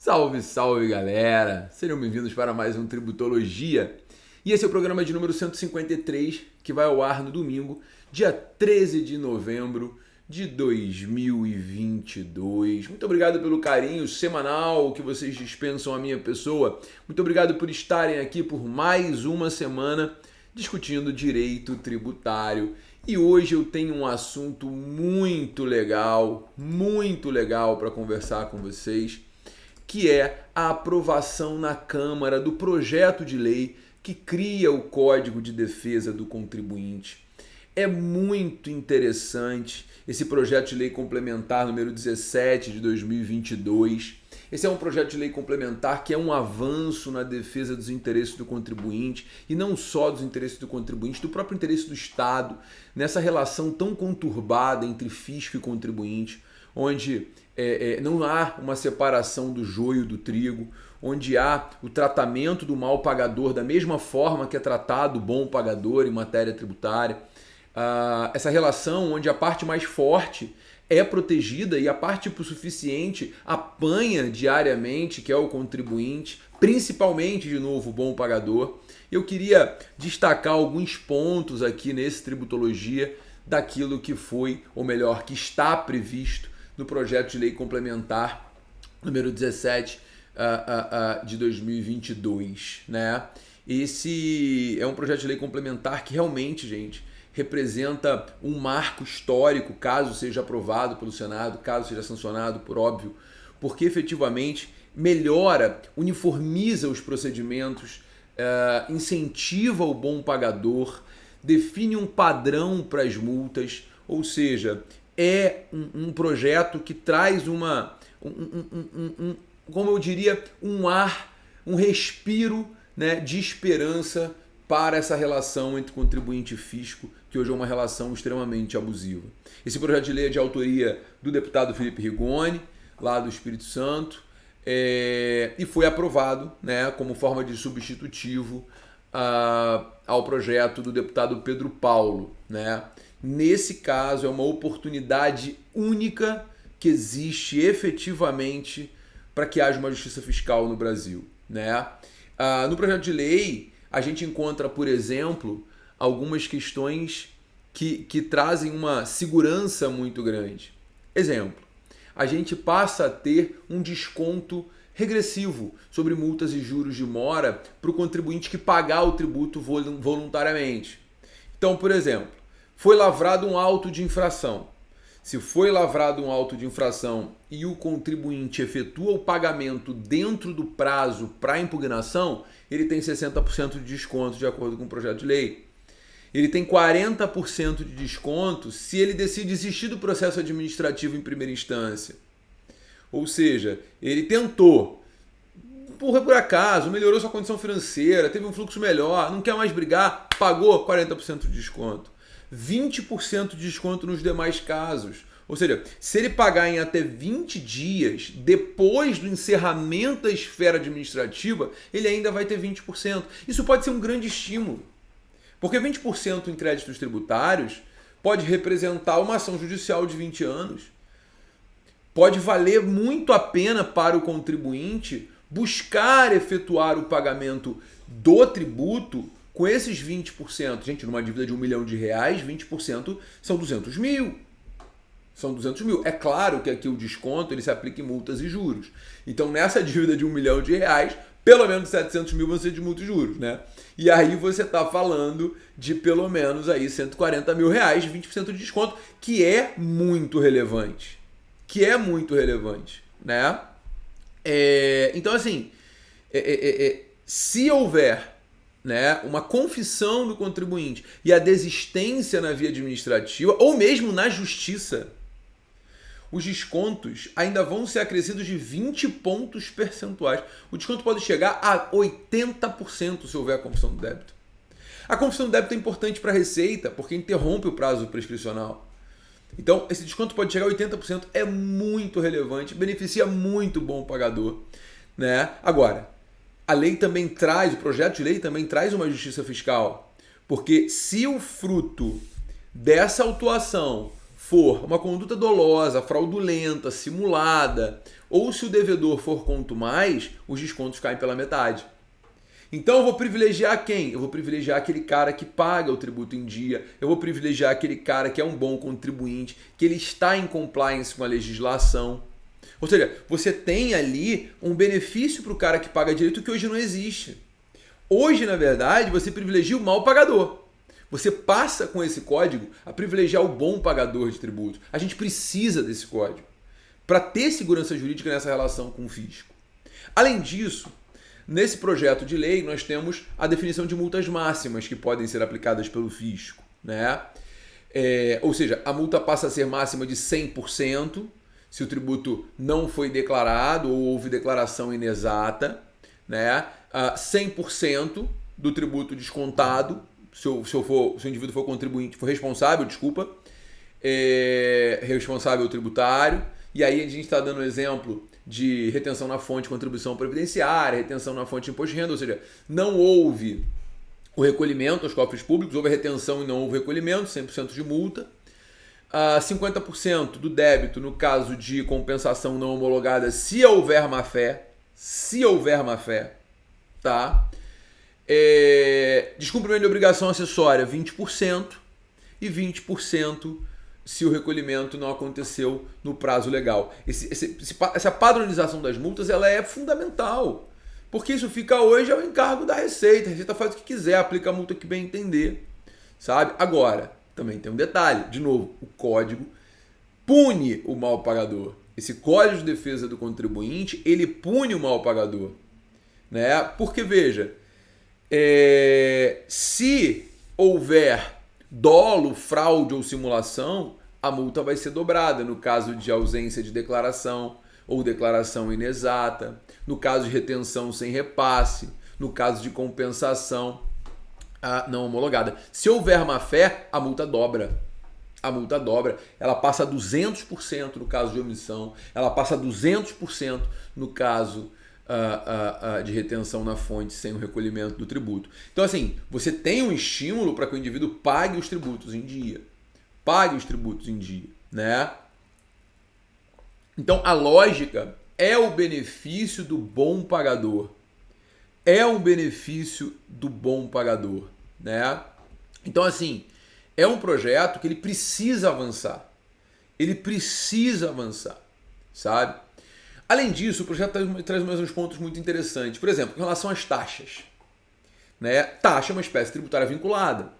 Salve, salve galera! Sejam bem-vindos para mais um Tributologia. E esse é o programa de número 153, que vai ao ar no domingo, dia 13 de novembro de 2022. Muito obrigado pelo carinho semanal que vocês dispensam à minha pessoa. Muito obrigado por estarem aqui por mais uma semana discutindo direito tributário. E hoje eu tenho um assunto muito legal para conversar com vocês, que é a aprovação na Câmara do projeto de lei que cria o Código de Defesa do Contribuinte. É muito interessante esse projeto de lei complementar número 17 de 2022. Esse é um projeto de lei complementar que é um avanço na defesa dos interesses do contribuinte, e não só dos interesses do contribuinte, do próprio interesse do Estado, nessa relação tão conturbada entre fisco e contribuinte, onde não há uma separação do joio do trigo, onde há o tratamento do mal pagador da mesma forma que é tratado o bom pagador em matéria tributária. Essa relação onde a parte mais forte é protegida e a parte suficiente apanha diariamente, que é o contribuinte, principalmente, de novo, o bom pagador. Eu queria destacar alguns pontos aqui nesse Tributologia daquilo que foi, ou melhor, que está previsto no projeto de lei complementar número 17 de 2022, né? Esse é um projeto de lei complementar que realmente, gente, representa um marco histórico, caso seja aprovado pelo Senado, caso seja sancionado, por óbvio, porque efetivamente melhora, uniformiza os procedimentos, incentiva o bom pagador, define um padrão para as multas, ou seja, é um projeto que traz como eu diria, um ar, um respiro, né, de esperança para essa relação entre contribuinte e fisco, que hoje é uma relação extremamente abusiva. Esse projeto de lei é de autoria do deputado Felipe Rigoni, lá do Espírito Santo, e foi aprovado, né, como forma de substitutivo ao projeto do deputado Pedro Paulo, né? Nesse caso, é uma oportunidade única que existe efetivamente para que haja uma justiça fiscal no Brasil, né? No projeto de lei, a gente encontra, por exemplo, algumas questões que trazem uma segurança muito grande. Exemplo, a gente passa a ter um desconto regressivo sobre multas e juros de mora para o contribuinte que pagar o tributo voluntariamente. Então, por exemplo, foi lavrado um auto de infração. Se foi lavrado um auto de infração e o contribuinte efetua o pagamento dentro do prazo para impugnação, ele tem 60% de desconto de acordo com o projeto de lei. Ele tem 40% de desconto se ele decide desistir do processo administrativo em primeira instância. Ou seja, ele tentou, por acaso, melhorou sua condição financeira, teve um fluxo melhor, não quer mais brigar, pagou 40% de desconto. 20% de desconto nos demais casos. Ou seja, se ele pagar em até 20 dias depois do encerramento da esfera administrativa, ele ainda vai ter 20%. Isso pode ser um grande estímulo, porque 20% em créditos tributários pode representar uma ação judicial de 20 anos. Pode valer muito a pena para o contribuinte buscar efetuar o pagamento do tributo com esses 20%. Gente, numa dívida de R$1 milhão, 20% são 200 mil. São 200 mil. É claro que aqui o desconto ele se aplica em multas e juros. Então, nessa dívida de R$1 milhão, pelo menos 700 mil vão ser de multas e juros, né? E aí você está falando de pelo menos aí 140 mil reais, 20% de desconto, que é muito relevante. Né? Então, assim, se houver, né, uma confissão do contribuinte e a desistência na via administrativa, ou mesmo na justiça, os descontos ainda vão ser acrescidos de 20 pontos percentuais. O desconto pode chegar a 80% se houver a confissão do débito. A confissão do débito é importante para a Receita, porque interrompe o prazo prescricional. Então, esse desconto pode chegar a 80%, é muito relevante, beneficia muito o bom pagador, né? Agora, a lei também traz, o projeto de lei também traz uma justiça fiscal, porque se o fruto dessa autuação for uma conduta dolosa, fraudulenta, simulada, ou se o devedor for quanto mais, os descontos caem pela metade. Então eu vou privilegiar quem? Eu vou privilegiar aquele cara que paga o tributo em dia, eu vou privilegiar aquele cara que é um bom contribuinte, que ele está em compliance com a legislação. Ou seja, você tem ali um benefício para o cara que paga direito que hoje não existe. Hoje, na verdade, você privilegia o mau pagador. Você passa com esse código a privilegiar o bom pagador de tributos. A gente precisa desse código para ter segurança jurídica nessa relação com o fisco. Além disso, nesse projeto de lei nós temos a definição de multas máximas que podem ser aplicadas pelo fisco, né? Ou seja, a multa passa a ser máxima de 100% se o tributo não foi declarado ou houve declaração inexata, né? 100% do tributo descontado, se o indivíduo for contribuinte, for responsável, responsável tributário. E aí a gente está dando exemplo de retenção na fonte de contribuição previdenciária, retenção na fonte de imposto de renda, ou seja, não houve o recolhimento aos cofres públicos, houve a retenção e não houve recolhimento, 100% de multa. 50% do débito no caso de compensação não homologada, se houver má-fé, tá? Descumprimento de obrigação acessória, 20%, e 20% se o recolhimento não aconteceu no prazo legal. Essa padronização das multas ela é fundamental, porque isso fica hoje ao encargo da Receita. A Receita faz o que quiser, aplica a multa que bem entender, sabe? Agora, também tem um detalhe, de novo, o código pune o mal pagador. Esse Código de Defesa do Contribuinte, ele pune o mal pagador, né? Porque, veja, se houver dolo, fraude ou simulação, a multa vai ser dobrada no caso de ausência de declaração ou declaração inexata, no caso de retenção sem repasse, no caso de compensação não homologada. Se houver má-fé, a multa dobra. A multa dobra. Ela passa a 200% no caso de omissão, ela passa a 200% no caso de retenção na fonte sem o recolhimento do tributo. Então, assim, você tem um estímulo para que o indivíduo pague os tributos em dia. Né? Então, a lógica é o benefício do bom pagador. Né? Então, assim, é um projeto que ele precisa avançar. Sabe? Além disso, o projeto traz mais uns pontos muito interessantes. Por exemplo, em relação às taxas. Né? Taxa é uma espécie tributária vinculada.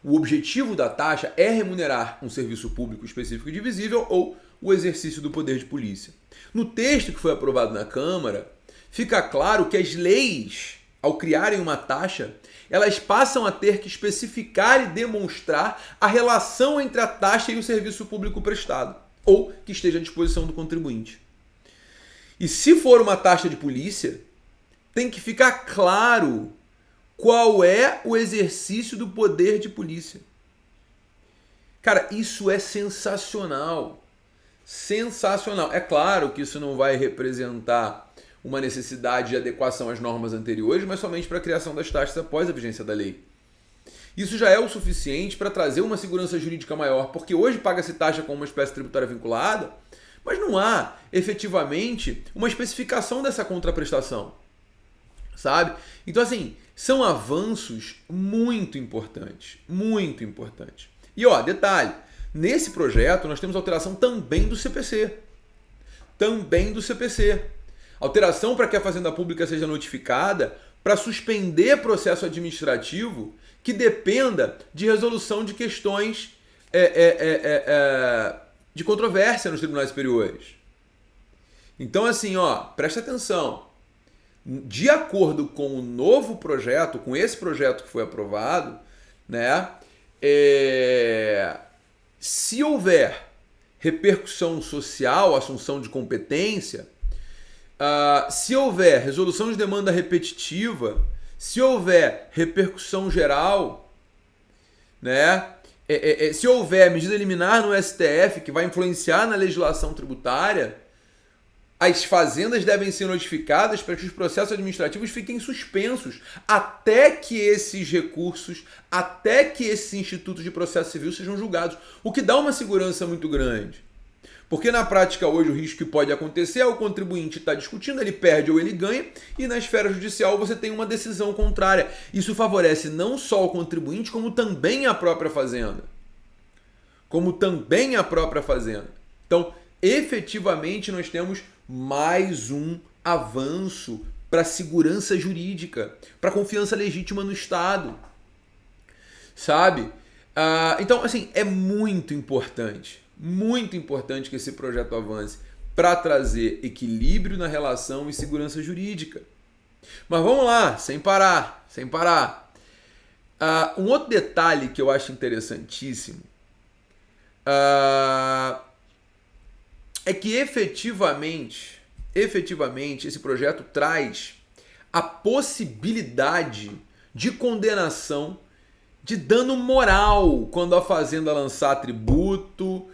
O objetivo da taxa é remunerar um serviço público específico e divisível ou o exercício do poder de polícia. No texto que foi aprovado na Câmara, fica claro que as leis, ao criarem uma taxa, elas passam a ter que especificar e demonstrar a relação entre a taxa e o serviço público prestado, ou que esteja à disposição do contribuinte. E se for uma taxa de polícia, tem que ficar claro qual é o exercício do poder de polícia. Cara, isso é sensacional. É claro que isso não vai representar uma necessidade de adequação às normas anteriores, mas somente para a criação das taxas após a vigência da lei. Isso já é o suficiente para trazer uma segurança jurídica maior, porque hoje paga-se taxa como uma espécie tributária vinculada, mas não há efetivamente uma especificação dessa contraprestação, sabe? Então, assim, são avanços muito importantes. E, detalhe, nesse projeto nós temos alteração também do CPC. Alteração para que a Fazenda Pública seja notificada para suspender processo administrativo que dependa de resolução de questões de controvérsia nos tribunais superiores. Então, assim, presta atenção. De acordo com o novo projeto, com esse projeto que foi aprovado, né, se houver repercussão social, assunção de competência, se houver resolução de demanda repetitiva, se houver repercussão geral, né, se houver medida liminar no STF que vai influenciar na legislação tributária, as fazendas devem ser notificadas para que os processos administrativos fiquem suspensos até que esses recursos, até que esses institutos de processo civil sejam julgados, o que dá uma segurança muito grande. Porque na prática hoje o risco que pode acontecer é o contribuinte estar discutindo, ele perde ou ele ganha, e na esfera judicial você tem uma decisão contrária. Isso favorece não só o contribuinte, como também a própria fazenda. Então, efetivamente, nós temos mais um avanço para a segurança jurídica, para a confiança legítima no Estado. Sabe? Então, assim, é muito importante que esse projeto avance para trazer equilíbrio na relação e segurança jurídica. Mas vamos lá, sem parar. Um outro detalhe que eu acho interessantíssimo é que efetivamente esse projeto traz a possibilidade de condenação de dano moral quando a fazenda lançar tributo,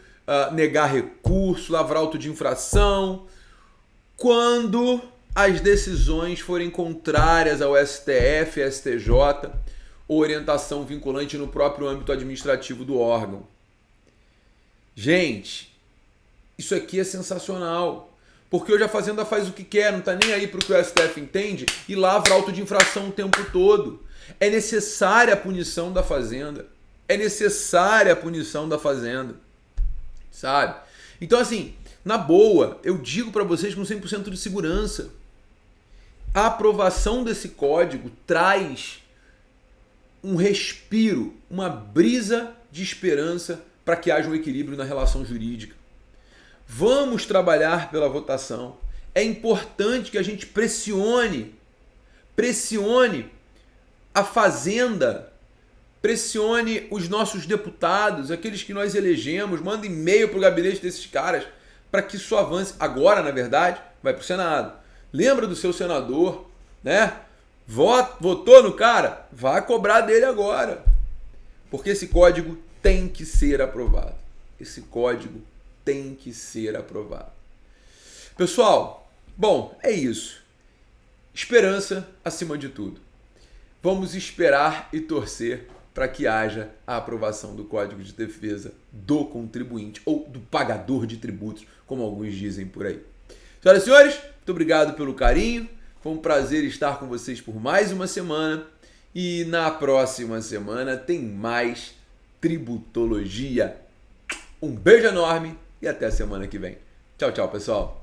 negar recurso, lavrar auto de infração, quando as decisões forem contrárias ao STF, STJ, ou orientação vinculante no próprio âmbito administrativo do órgão. Gente, isso aqui é sensacional, porque hoje a fazenda faz o que quer, não está nem aí para o que o STF entende e lavra auto de infração o tempo todo. É necessária a punição da fazenda. Sabe? Então, assim, na boa, eu digo para vocês com 100% de segurança, a aprovação desse código traz um respiro, uma brisa de esperança para que haja um equilíbrio na relação jurídica. Vamos trabalhar pela votação. É importante que a gente pressione a Fazenda, pressione os nossos deputados, aqueles que nós elegemos, manda e-mail para o gabinete desses caras para que isso avance. Agora, na verdade, vai para o Senado. Lembra do seu senador, né? Votou no cara? Vai cobrar dele agora. Porque esse código tem que ser aprovado. Pessoal, bom, é isso. Esperança acima de tudo. Vamos esperar e torcer para que haja a aprovação do Código de Defesa do contribuinte ou do pagador de tributos, como alguns dizem por aí. Senhoras e senhores, muito obrigado pelo carinho. Foi um prazer estar com vocês por mais uma semana. E na próxima semana tem mais tributologia. Um beijo enorme e até a semana que vem. Tchau, tchau, pessoal.